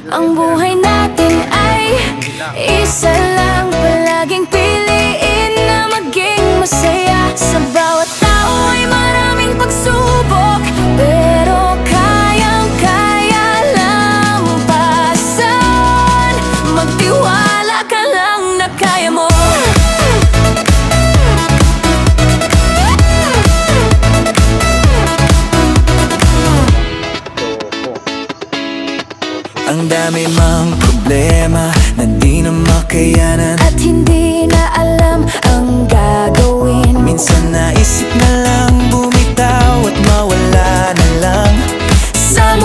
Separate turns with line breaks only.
Ang buhay natin ay isa lang. Palaging piliin na maging masaya. Sa bawat tao ay maraming pagsubok, pero kayang-kaya lampasan. Magtiwala ka lang na kaya mo.
Ang dami mang problema na di na makayanan,
At hindi na alam ang gagawin.
minsan naisip na lang bumitaw at mawala na lang.
Sa